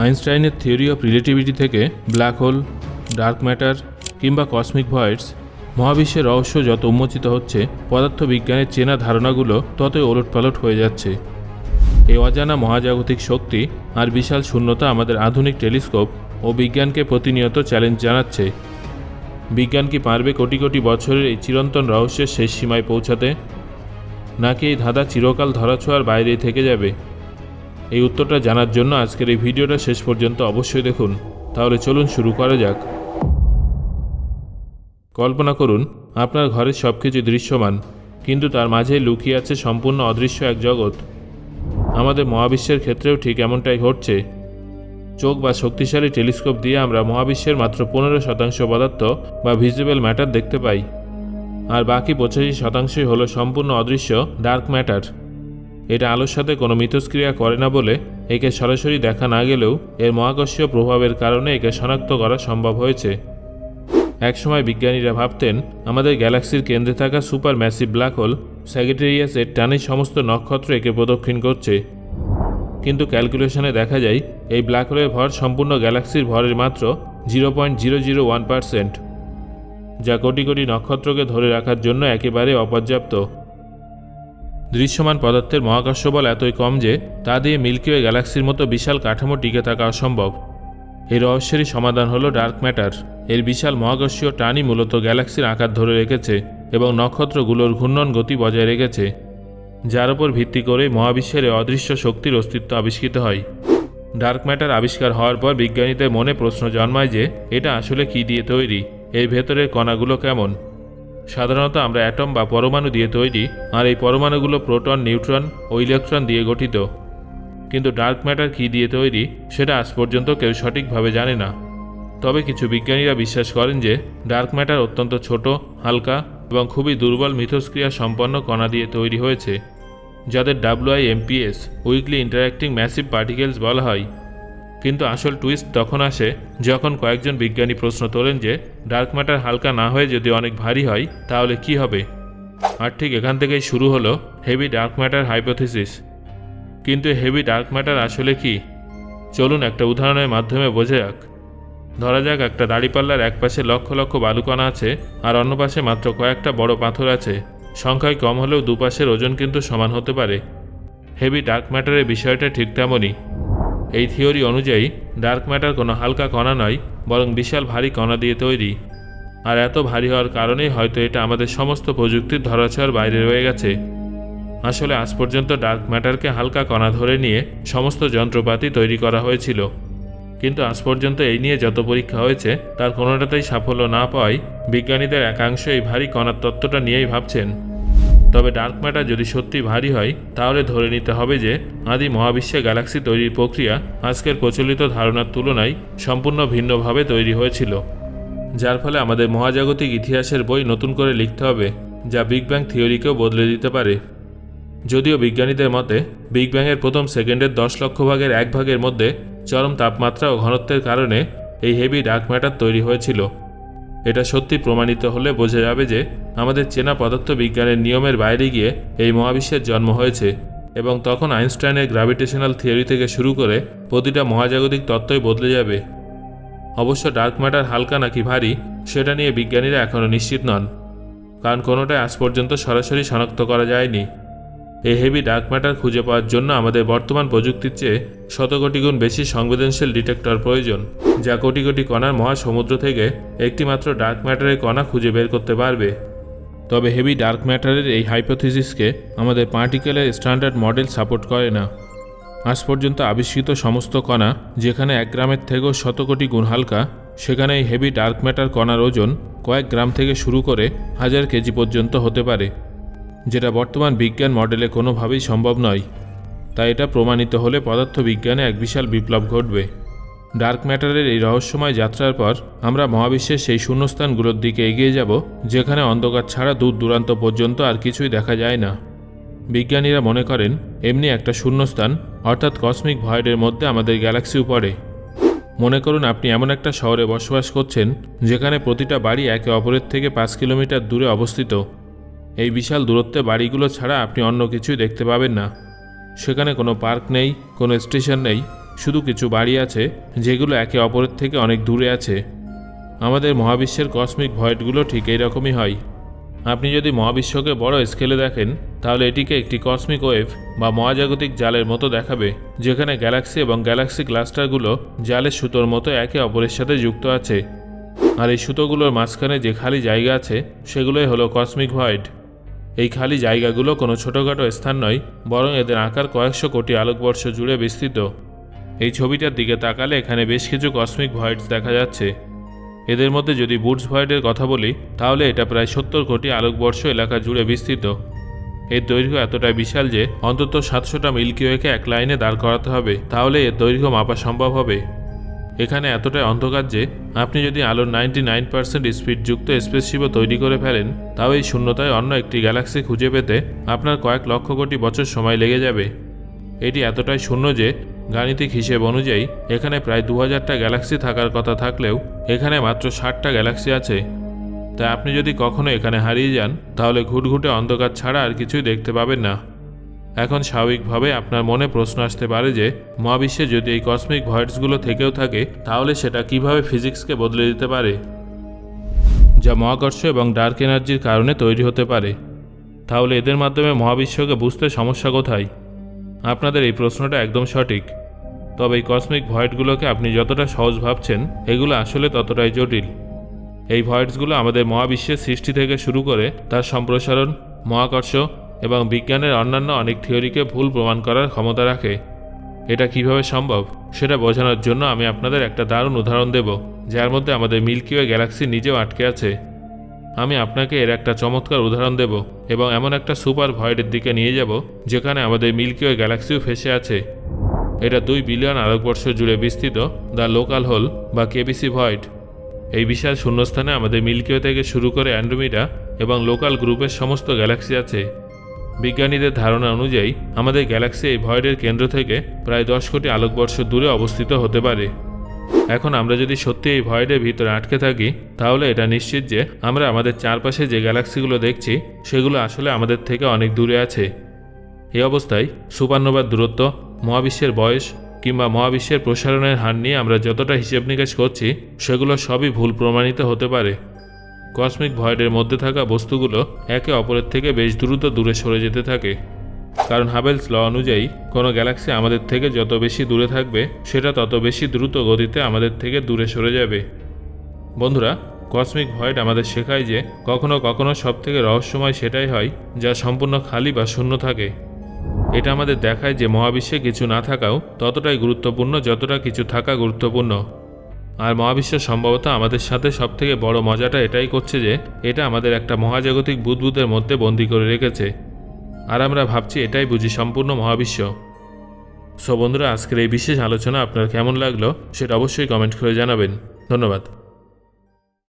আইনস্টাইনের theory of relativity থেকে black hole, dark matter কিংবা কসমিক ভয়েডস, মহাবিশ্বের রহস্য যত উন্মোচিত হচ্ছে, পদার্থবিজ্ঞানের চেনা ধারণাগুলো ততই ওলটপালট হয়ে যাচ্ছে। এই অজানা মহাজাগতিক শক্তি আর বিশাল শূন্যতা আমাদের আধুনিক টেলিস্কোপ ও বিজ্ঞানকে প্রতিনিয়ত চ্যালেঞ্জ জানাচ্ছে। বিজ্ঞান কি পারবে কোটি কোটি বছরের এই চিরন্তন রহস্যের শেষ সীমায় পৌঁছাতে, নাকি এই ধাঁধা চিরকাল ধরাছোঁয়ার বাইরেই থেকে যাবে? এই উত্তরটা জানার জন্য আজকের এই ভিডিওটা শেষ পর্যন্ত অবশ্যই দেখুন। তাহলে চলুন শুরু করা যাক। কল্পনা করুন আপনার ঘরের সব কিছু দৃশ্যমান, কিন্তু তার মাঝেই লুকিয়ে আছে সম্পূর্ণ অদৃশ্য এক জগৎ। আমাদের মহাবিশ্বের ক্ষেত্রেও ঠিক এমনটাই ঘটছে। চোখ বা শক্তিশালী টেলিস্কোপ দিয়ে আমরা মহাবিশ্বের মাত্র 15% পদার্থ বা ভিজিবল ম্যাটার দেখতে পাই, আর বাকি 85%ই হলো সম্পূর্ণ অদৃশ্য ডার্ক ম্যাটার। এটা আলোর সাথে কোনো মিথস্ক্রিয়া করে না বলে একে সরাসরি দেখা না গেলেও এর মহাকর্ষীয় প্রভাবের কারণে একে শনাক্ত করা সম্ভব হয়েছে। একসময় বিজ্ঞানীরা ভাবতেন আমাদের গ্যালাক্সির কেন্দ্রে থাকা super massive black hole Sagittarius এর টানে সমস্ত নক্ষত্র একে প্রদক্ষিণ করছে, কিন্তু ক্যালকুলেশনে দেখা যায় এই ব্ল্যাক হোলের ভর সম্পূর্ণ গ্যালাক্সির ভরের মাত্র 0.001%, যা কোটি কোটি নক্ষত্রকে ধরে রাখার জন্য একেবারে অপর্যাপ্ত। দৃশ্যমান পদার্থের মহাকর্ষ বল এতই কম যে তা দিয়ে মিল্কি ওয়ে গ্যালাক্সির মতো বিশাল কাঠামো টিকে থাকা অসম্ভব। এই রহস্যেরই সমাধান হলো ডার্ক ম্যাটার। এর বিশাল মহাকর্ষীয় টানই মূলত গ্যালাক্সির আকার ধরে রেখেছে এবং নক্ষত্রগুলোর ঘূর্ণন গতি বজায় রেখেছে, যার উপর ভিত্তি করে মহাবিশ্বের অদৃশ্য শক্তির অস্তিত্ব আবিষ্কৃত হয়। ডার্ক ম্যাটার আবিষ্কার হওয়ার পর বিজ্ঞানীদের মনে প্রশ্ন জন্মায় যে এটা আসলে কী দিয়ে তৈরি, এর ভেতরের কণাগুলো কেমন। সাধারণত আমরা অ্যাটম বা পরমাণু দিয়ে তৈরি, আর এই পরমাণুগুলো প্রোটন, নিউট্রন ও ইলেকট্রন দিয়ে গঠিত। কিন্তু ডার্ক ম্যাটার কী দিয়ে তৈরি সেটা আজ পর্যন্ত কেউ সঠিকভাবে জানে না। তবে কিছু বিজ্ঞানীরা বিশ্বাস করেন যে ডার্ক ম্যাটার অত্যন্ত ছোট, হালকা এবং খুবই দুর্বল মিথস্ক্রিয়া সম্পন্ন কণা দিয়ে তৈরি হয়েছে, যাদের WIMPs weekly interacting massive particles বলা হয়। কিন্তু আসল টুইস্ট তখন আসে যখন কয়েকজন বিজ্ঞানী প্রশ্ন তোলেন যে ডার্ক ম্যাটার হালকা না হয়ে যদি অনেক ভারী হয় তাহলে কি হবে। আর ঠিক এখান থেকেই শুরু হলো হেভি ডার্ক ম্যাটার হাইপোথিসিস। কিন্তু হেভি ডার্ক ম্যাটার আসলে কি? চলুন একটা উদাহরণের মাধ্যমে বোঝা যাক। ধরা যাক একটা দাড়িপাল্লার এক পাশে লক্ষ লক্ষ বালুকণা আছে আর অন্য পাশে মাত্র কয়েকটা বড় পাথর আছে। সংখ্যায় কম হলেও দুপাশের ওজন কিন্তু সমান হতে পারে। হেভি ডার্ক ম্যাটারের বিষয়টা ঠিক তেমনই। এই থিওরি অনুযায়ী ডার্ক ম্যাটার কোনো হালকা কণা নয়, বরং বিশাল ভারী কণা দিয়ে তৈরি। আর এত ভারী হওয়ার কারণেই হয়তো এটা আমাদের সমস্ত প্রযুক্তির ধরাছোঁয়ার বাইরে রয়ে গেছে। আসলে আজ পর্যন্ত ডার্ক ম্যাটারকে হালকা কণা ধরে নিয়ে সমস্ত যন্ত্রপাতি তৈরি করা হয়েছিল, কিন্তু আজ পর্যন্ত এই নিয়ে যত পরীক্ষা হয়েছে তার কোনোটাতেই সাফল্য না পাওয়ায় বিজ্ঞানীদের একাংশ এই ভারী কণার তত্ত্বটা নিয়েই ভাবছেন। তবে ডার্ক ম্যাটার যদি সত্যি ভারী হয় তাহলে ধরে নিতে হবে যে আদি মহাবিশ্বে গ্যালাক্সি তৈরির প্রক্রিয়া আজকের প্রচলিত ধারণার তুলনায় সম্পূর্ণ ভিন্নভাবে তৈরি হয়েছিল, যার ফলে আমাদের মহাজাগতিক ইতিহাসের বই নতুন করে লিখতে হবে, যা বিগ ব্যাং থিওরিকেও বদলে দিতে পারে। যদিও বিজ্ঞানীদের মতে বিগ ব্যাংয়ের প্রথম সেকেন্ডের 10 লক্ষ ভাগের 1 ভাগের মধ্যে চরম তাপমাত্রা ও ঘনত্বের কারণে এই হেভি ডার্ক ম্যাটার তৈরি হয়েছিল। এটা সত্যি প্রমাণিত হলে বোঝা যাবে যে আমাদের চেনা পদার্থ বিজ্ঞানের নিয়মের বাইরে গিয়ে এই মহাবিশ্বের জন্ম হয়েছে, এবং তখন আইনস্টাইনের গ্র্যাভিটেশনাল থিওরি থেকে শুরু করে প্রতিটা মহাজাগতিক তত্ত্বই বদলে যাবে। অবশ্য ডার্ক ম্যাটার হালকা নাকি ভারী সেটা নিয়ে বিজ্ঞানীরা এখনও নিশ্চিত নন, কারণ কোনোটাই আজ পর্যন্ত সরাসরি শনাক্ত করা যায়নি। এই হেভি ডার্ক ম্যাটার খুঁজে পাওয়ার জন্য আমাদের বর্তমান প্রযুক্তির চেয়ে শত কোটি গুণ বেশি সংবেদনশীল ডিটেক্টর প্রয়োজন, যা কোটি কোটি কণার মহাসমুদ্র থেকে একটিমাত্র ডার্ক ম্যাটারের কণা খুঁজে বের করতে পারবে। তবে হেভি ডার্ক ম্যাটারের এই হাইপোথিসিসকে আমাদের পার্টিকেলের স্ট্যান্ডার্ড মডেল সাপোর্ট করে না। আজ পর্যন্ত আবিষ্কৃত সমস্ত কণা যেখানে 1 গ্রামের থেকেও শত কোটি গুণ হালকা, সেখানে এই হেভি ডার্ক ম্যাটার কণার ওজন কয়েক গ্রাম থেকে শুরু করে 1000 কেজি পর্যন্ত হতে পারে, যেটা বর্তমান বিজ্ঞান মডেলে কোনোভাবেই সম্ভব নয়। তাই এটা প্রমাণিত হলে পদার্থবিজ্ঞানে এক বিশাল বিপ্লব ঘটবে। ডার্ক ম্যাটারের এই রহস্যময় যাত্রার পর আমরা মহাবিশ্বের সেই শূন্যস্থানগুলোর দিকে এগিয়ে যাব যেখানে অন্ধকার ছাড়া দূর দূরান্ত পর্যন্ত আর কিছুই দেখা যায় না। বিজ্ঞানীরা মনে করেন এমনি একটা শূন্যস্থান অর্থাৎ কসমিক ভয়েডের মধ্যে আমাদের গ্যালাক্সিও পড়ে। মনে করুন আপনি এমন একটা শহরে বসবাস করছেন যেখানে প্রতিটা বাড়ি একে অপরের থেকে 5 কিলোমিটার দূরে অবস্থিত। এই বিশাল দূরত্বে বাড়িগুলো ছাড়া আপনি অন্য কিছুই দেখতে পাবেন না। সেখানে কোনো পার্ক নেই, কোনো স্টেশন নেই, শুধু কিছু বাড়ি আছে যেগুলো একে অপরের থেকে অনেক দূরে আছে। আমাদের মহাবিশ্বের কসমিক ভয়েডগুলো ঠিক এইরকমই হয়। আপনি যদি মহাবিশ্বকে বড় স্কেলে দেখেন তাহলে এটিকে একটি কসমিক ওয়েভ বা মহাজাগতিক জালের মতো দেখাবে, যেখানে গ্যালাক্সি এবং গ্যালাক্সি ক্লাস্টারগুলো জালের সুতোর মতো একে অপরের সাথে যুক্ত আছে। আর এই সুতোগুলোর মাঝখানে যে খালি জায়গা আছে সেগুলোই হলো কসমিক ভয়েড। এই খালি জায়গাগুলো কোনো ছোটোখাটো স্থান নয়, বরং এদের আকার কয়েকশো কোটি আলোকবর্ষ জুড়ে বিস্তৃত। এই ছবিটার দিকে তাকালে এখানে বেশ কিছু কসমিক ভয়েডস দেখা যাচ্ছে। এদের মধ্যে যদি বুটস ভয়েডের কথা বলি তাহলে এটা প্রায় 70 কোটি আলোকবর্ষ এলাকা জুড়ে বিস্তৃত। এর দৈর্ঘ্য এতটাই বিশাল যে অন্তত 700টা মিল্কি ওয়েকে এক লাইনে দাঁড় করাতে হবে, তাহলে এর দৈর্ঘ্য মাপা সম্ভব হবে। এখানে এতটাই অন্ধকার যে আপনি যদি আলোর 99% স্পিডযুক্ত স্পেসশিপও তৈরি করে ফেলেন, তাও এই শূন্যতায় অন্য একটি গ্যালাক্সি খুঁজে পেতে আপনার কয়েক লক্ষ কোটি বছর সময় লেগে যাবে। এটি এতটাই শূন্য যে গাণিতিক হিসেব অনুযায়ী এখানে প্রায় 2000টা গ্যালাক্সি থাকার কথা থাকলেও এখানে মাত্র 60টা গ্যালাক্সি আছে। তাই আপনি যদি কখনো এখানে হারিয়ে যান তাহলে ঘুটঘুটে অন্ধকার ছাড়া আর কিছুই দেখতে পাবেন না। এখন স্বাভাবিকভাবে আপনার মনে প্রশ্ন আসতে পারে যে মহাবিশ্বে যদি এই কসমিক ভয়েডসগুলো থেকেও থাকে তাহলে সেটা কিভাবে ফিজিক্সকে বদলে দিতে পারে, যা মহাকর্ষ এবং ডার্ক এনার্জির কারণে তৈরি হতে পারে। তাহলে এদের মাধ্যমে মহাবিশ্বকে বুঝতে সমস্যা কোথায়? আপনাদের এই প্রশ্নটা একদম সঠিক। তবে এই কসমিক ভয়েডগুলোকে আপনি যতটা সহজ ভাবছেন এগুলো আসলে ততটাই জটিল। এই ভয়েডসগুলো আমাদের মহাবিশ্বের সৃষ্টি থেকে শুরু করে তার সম্প্রসারণ, মহাকর্ষ এবং বিজ্ঞানের অন্যান্য অনেক থিওরিকে ভুল প্রমাণ করার ক্ষমতা রাখে। এটা কিভাবে সম্ভব সেটা বোঝানোর জন্য আমি আপনাদের একটা দারুণ উদাহরণ দেব, যার মধ্যে আমাদের মিল্কি ওয়ে গ্যালাক্সি নিজেও আটকে আছে। আমি আপনাকে এর একটা চমৎকার উদাহরণ দেব এবং এমন একটা সুপার ভয়েডের দিকে নিয়ে যাব যেখানে আমাদের মিল্কি ওয়ে গ্যালাক্সিও ফেসে আছে। এটা 2 বিলিয়ন আলোকবর্ষ জুড়ে বিস্তৃত দ্য লোকাল হোল বা কেবিসি ভয়েড। এই বিশাল শূন্যস্থানে আমাদের মিল্কি ওয়ে থেকে শুরু করে অ্যান্ড্রোমিডা এবং লোকাল গ্রুপের সমস্ত গ্যালাক্সি আছে। বিজ্ঞানীদের ধারণা অনুযায়ী আমাদের গ্যালাক্সি এই ভয়েডের কেন্দ্র থেকে প্রায় 10 কোটি আলোকবর্ষ দূরে অবস্থিত হতে পারে। এখন আমরা যদি সত্যি এই ভয়েডের ভিতরে আটকে থাকি তাহলে এটা নিশ্চিত যে আমরা আমাদের চারপাশে যে গ্যালাক্সিগুলো দেখছি সেগুলো আসলে আমাদের থেকে অনেক দূরে আছে। এই অবস্থায় সুপারনোভার দূরত্ব, মহাবিশ্বের বয়স কিংবা মহাবিশ্বের প্রসারণের হার নিয়ে আমরা যতটা হিসেব নিকেশ করছি সেগুলো সবই ভুল প্রমাণিত হতে পারে। কসমিক ভয়েডের মধ্যে থাকা বস্তুগুলো একে অপরের থেকে বেশ দ্রুত দূরে সরে যেতে থাকে, কারণ হাবেলস ল অনুযায়ী কোনো গ্যালাক্সি আমাদের থেকে যত বেশি দূরে থাকবে সেটা তত বেশি দ্রুত গতিতে আমাদের থেকে দূরে সরে যাবে। বন্ধুরা, কসমিক ভয়েড আমাদের শেখায় যে কখনো কখনো সবথেকে রহস্যময় সেটাই হয় যা সম্পূর্ণ খালি বা শূন্য থাকে। এটা আমাদের দেখায় যে মহাবিশ্বে কিছু না থাকাও ততটাই গুরুত্বপূর্ণ যতটা কিছু থাকা গুরুত্বপূর্ণ। আর মহাবিশ্ব সম্ভবত আমাদের সাথে সবথেকে বড় মজাটা এটাই করছে যে এটা আমাদের একটা মহাজাগতিক বুদবুদের মধ্যে বন্দী করে রেখেছে, আর আমরা ভাবছি এটাই বুঝি সম্পূর্ণ মহাবিশ্ব। সো বন্ধুরা, আজকের এই বিশেষ আলোচনা আপনার কেমন লাগলো সেটা অবশ্যই কমেন্ট করে জানাবেন। ধন্যবাদ।